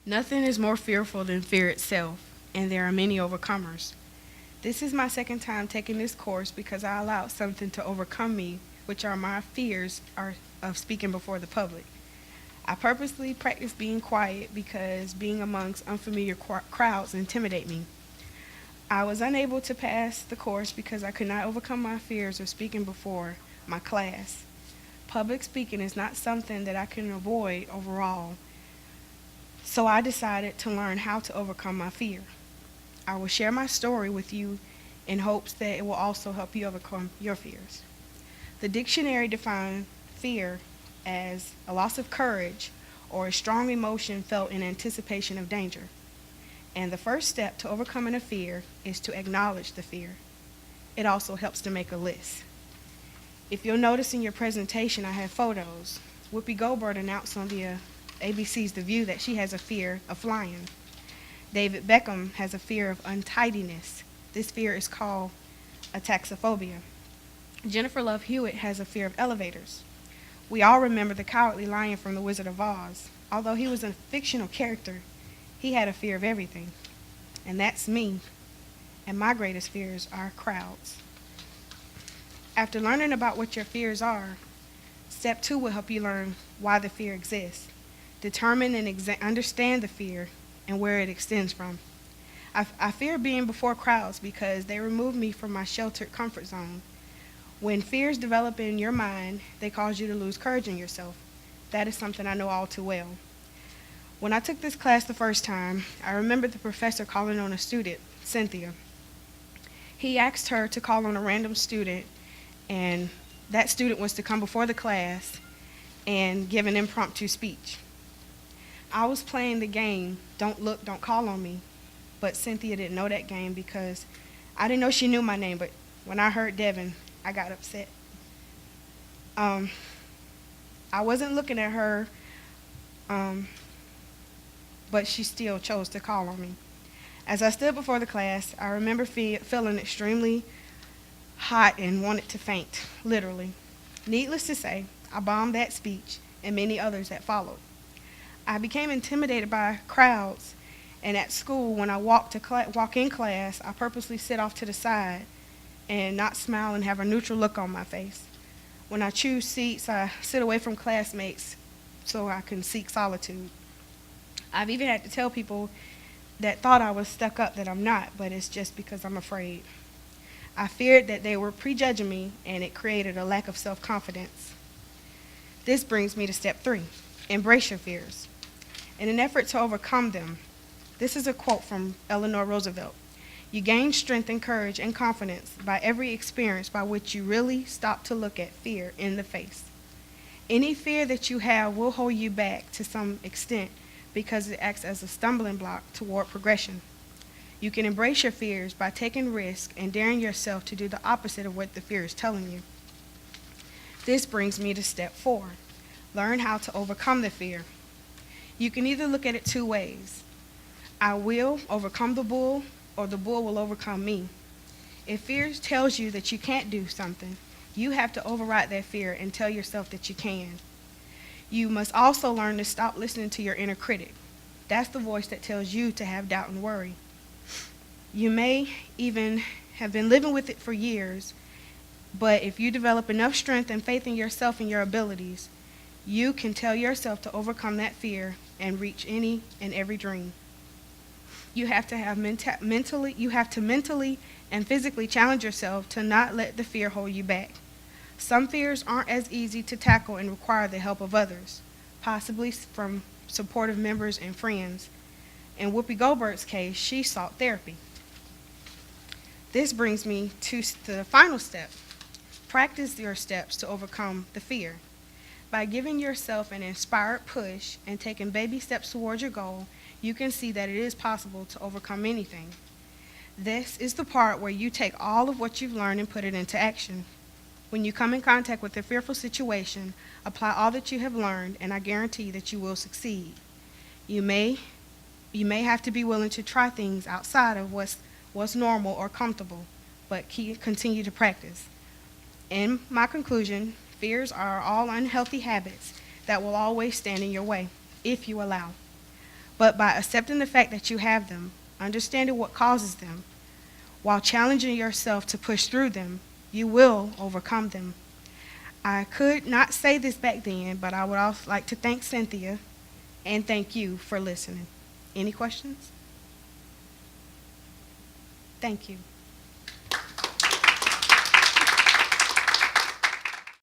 Nothing is more fearful than fear itself, and there are many overcomers. This is my second time taking this course because I allowed something to overcome me, which are my fears of speaking before the public. I purposely practice being quiet because being amongst unfamiliar crowds intimidate me. I was unable to pass the course because I could not overcome my fears of speaking before my class. Public speaking is not something that I can avoid overall, so I decided to learn how to overcome my fear. I will share my story with you in hopes that it will also help you overcome your fears. The dictionary defines fear as a loss of courage or a strong emotion felt in anticipation of danger. And the first step to overcoming a fear is to acknowledge the fear. It also helps to make a list. If you'll notice in your presentation, I have photos. Whoopi Goldberg announced on the ABC's The View that she has a fear of flying. David Beckham has a fear of untidiness. This fear is called ataxophobia. Jennifer Love Hewitt has a fear of elevators. We all remember the Cowardly Lion from The Wizard of Oz. Although he was a fictional character, he had a fear of everything. And that's me. And my greatest fears are crowds. After learning about what your fears are, step 2 will help you learn why the fear exists. Determine and understand the fear and where it extends from. I fear being before crowds because they remove me from my sheltered comfort zone. When fears develop in your mind, they cause you to lose courage in yourself. That is something I know all too well. When I took this class the first time, I remember the professor calling on a student, Cynthia. He asked her to call on a random student, and that student was to come before the class and give an impromptu speech. I was playing the game, Don't Look, Don't Call on Me, but Cynthia didn't know that game because I didn't know she knew my name, but when I heard Devin, I got upset. I wasn't looking at her, but she still chose to call on me. As I stood before the class, I remember feeling extremely hot and wanted to faint, literally. Needless to say, I bombed that speech and many others that followed. I became intimidated by crowds, and at school, when I walk in class, I purposely sit off to the side and not smile and have a neutral look on my face. When I choose seats, I sit away from classmates so I can seek solitude. I've even had to tell people that thought I was stuck up that I'm not, but it's just because I'm afraid. I feared that they were prejudging me, and it created a lack of self-confidence. This brings me to step 3, embrace your fears. In an effort to overcome them, this is a quote from Eleanor Roosevelt. You gain strength and courage and confidence by every experience by which you really stop to look at fear in the face. Any fear that you have will hold you back to some extent because it acts as a stumbling block toward progression. You can embrace your fears by taking risks and daring yourself to do the opposite of what the fear is telling you. This brings me to step 4, learn how to overcome the fear. You can either look at it 2 ways. I will overcome the bull, or the bull will overcome me. If fear tells you that you can't do something, you have to override that fear and tell yourself that you can. You must also learn to stop listening to your inner critic. That's the voice that tells you to have doubt and worry. You may even have been living with it for years, but if you develop enough strength and faith in yourself and your abilities, you can tell yourself to overcome that fear and reach any and every dream. You have to mentally and physically challenge yourself to not let the fear hold you back. Some fears aren't as easy to tackle and require the help of others, possibly from supportive members and friends. In Whoopi Goldberg's case, she sought therapy. This brings me to the final step. Practice your steps to overcome the fear. By giving yourself an inspired push and taking baby steps towards your goal, you can see that it is possible to overcome anything. This is the part where you take all of what you've learned and put it into action. When you come in contact with a fearful situation, apply all that you have learned, and I guarantee that you will succeed. You may have to be willing to try things outside of what's normal or comfortable, but continue to practice. In my conclusion, fears are all unhealthy habits that will always stand in your way, if you allow. But by accepting the fact that you have them, understanding what causes them, while challenging yourself to push through them, you will overcome them. I could not say this back then, but I would also like to thank Cynthia and thank you for listening. Any questions? Thank you.